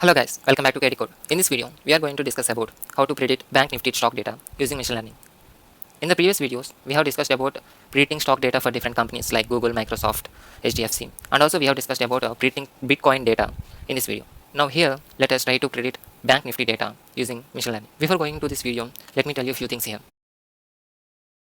Hello guys, welcome back to KD Code. In this video, we are going to discuss about how to predict bank Nifty stock data using machine learning. In the previous videos, we have discussed about predicting stock data for different companies like Google, Microsoft, HDFC, and also we have discussed about predicting Bitcoin data in this video. Now here, let us try to predict bank Nifty data using machine learning. Before going to this video, let me tell you a few things here.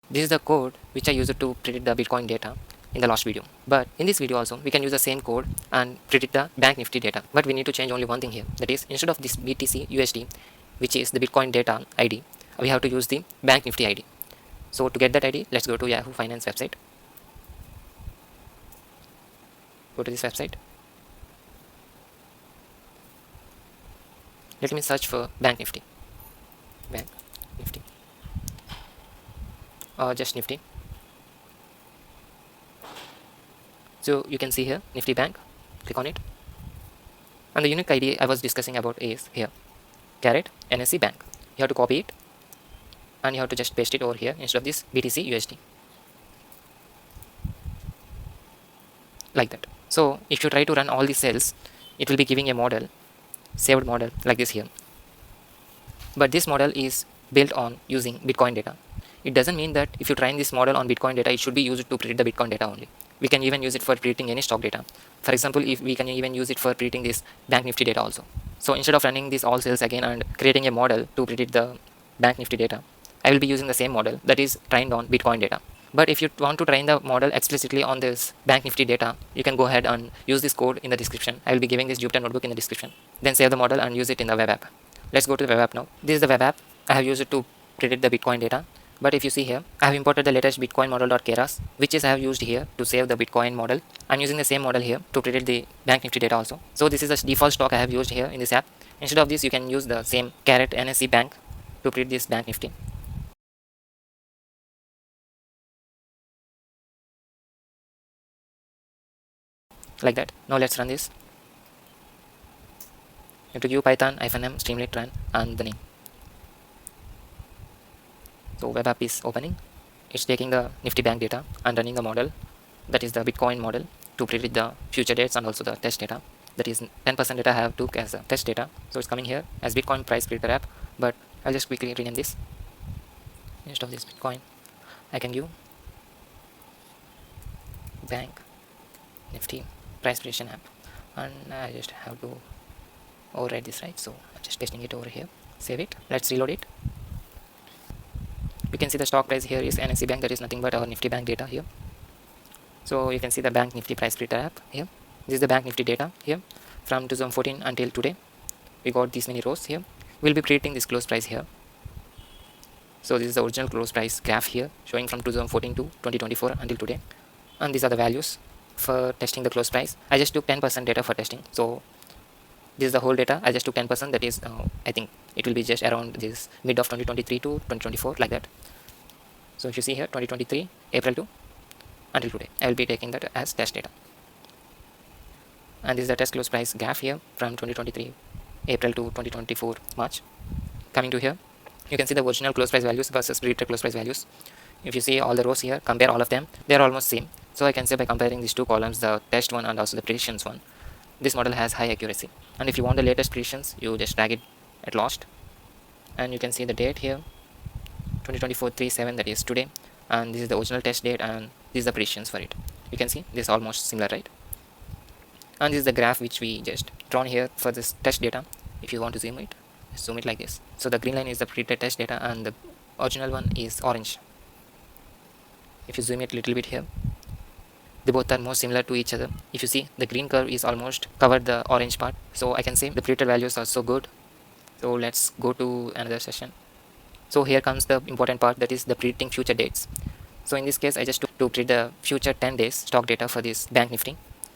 This is the code which I used to predict the Bitcoin data in the last video. But in this video also, we can use the same code and predict the bank Nifty data. But we need to change only one thing here. That is, instead of this BTC USD, which is the Bitcoin data ID, we have to use the bank Nifty ID. So to get that ID, let's go to Yahoo Finance website. Go to this website. Let me search for bank Nifty. Bank Nifty. Or just Nifty. So you can see here Nifty Bank, click on it, and the unique ID I was discussing about is here, caret NSE Bank. You have to copy it and you have to just paste it over here instead of this BTC USD, like that. So if you try to run all these cells, it will be giving a model, saved model like this here. But this model is built on using Bitcoin data. It doesn't mean that if you train this model on Bitcoin data, it should be used to predict the Bitcoin data only. We can even use it for predicting any stock data. For example, if we can even use it for predicting this bank Nifty data also. So instead of running these all cells again and creating a model to predict the bank Nifty data, I will be using the same model that is trained on Bitcoin data. But if you want to train the model explicitly on this bank Nifty data, you can go ahead and use this code in the description. I will be giving this Jupyter notebook in the description. Then save the model and use it in the web app. Let's go to the web app now. This is the web app. I have used it to predict the Bitcoin data. But if you see here, I have imported the latest Bitcoin model.keras, which is I have used here to save the Bitcoin model. I'm using the same model here to predict the bank Nifty data also. So this is the default stock I have used here in this app. Instead of this, you can use the same caret NSE Bank to predict this bank Nifty. Like that. Now let's run this. You have to give Python -m streamlit run and the name. So web app is opening. It's taking the Nifty bank data and running the model, that is the Bitcoin model, to predict the future dates and also the test data. That is 10% data I have took as a test data. So it's coming here as Bitcoin price predictor app, but I'll just quickly rename this. Instead of this Bitcoin, I can give bank Nifty price prediction app, and I just have to override this, right? So I'm just pasting it over here. Save it. Let's reload it. You can see the stock price here is NSE Bank, that is nothing but our Nifty bank data here. So you can see the bank Nifty price predictor app here. This is the bank Nifty data here from 2014 until today. We got these many rows here. We'll be predicting this close price here. So this is the original close price graph here, showing from 2014 to 2024 until today. And these are the values for testing the close price. I just took 10% data for testing. So this is the whole data. I just took 10%. That is, I think it will be just around this mid of 2023 to 2024, like that. So if you see here, 2023 April to until today, I will be taking that as test data. And this is the test close price graph here from 2023 April to 2024 March. Coming to here, you can see the original close price values versus predicted close price values. If you see all the rows here, compare all of them, they are almost same. So I can say by comparing these two columns, the test one and also the predictions one, this model has high accuracy. And if you want the latest predictions, you just drag it at last, and you can see the date here, 2024/3/7, that is today, and this is the original test date, and this is the predictions for it. You can see this is almost similar, right? And this is the graph which we just drawn here for this test data. If you want to zoom it like this. So the green line is the predicted test data and the original one is orange. If you zoom it a little bit here, they both are more similar to each other. If you see, the green curve is almost covered the orange part. So I can say the predicted values are so good. So let's go to another session. So here comes the important part, that is the predicting future dates. So in this case, I just took to predict the future 10 days stock data for this bank Nifty.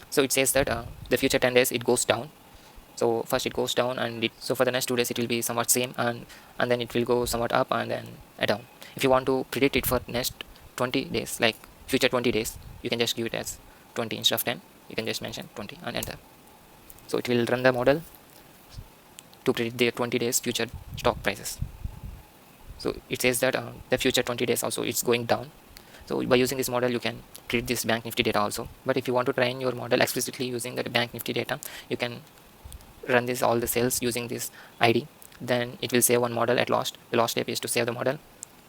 So it says that the future 10 days it goes down. So first it goes down, and so for the next 2 days it will be somewhat same, and then it will go somewhat up and then down. If you want to predict it for next 20 days, like future 20 days, you can just give it as 20 instead of 10. You can just mention 20 and enter. So it will run the model to predict the 20 days future stock prices. So it says that the future 20 days also it's going down. So by using this model, you can predict this bank Nifty data also. But if you want to train your model explicitly using the bank Nifty data, you can run this all the cells using this ID. Then it will save one model at last. The last step is to save the model.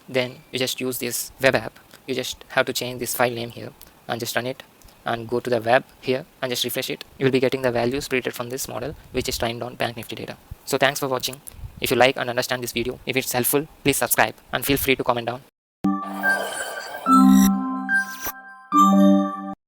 Then you just use this web app. You just have to change this file name here and just run it and go to the web here and just refresh it. You will be getting the values predicted from this model, which is trained on Bank Nifty data. So thanks for watching. If you like and understand this video, if it's helpful, please subscribe and feel free to comment down.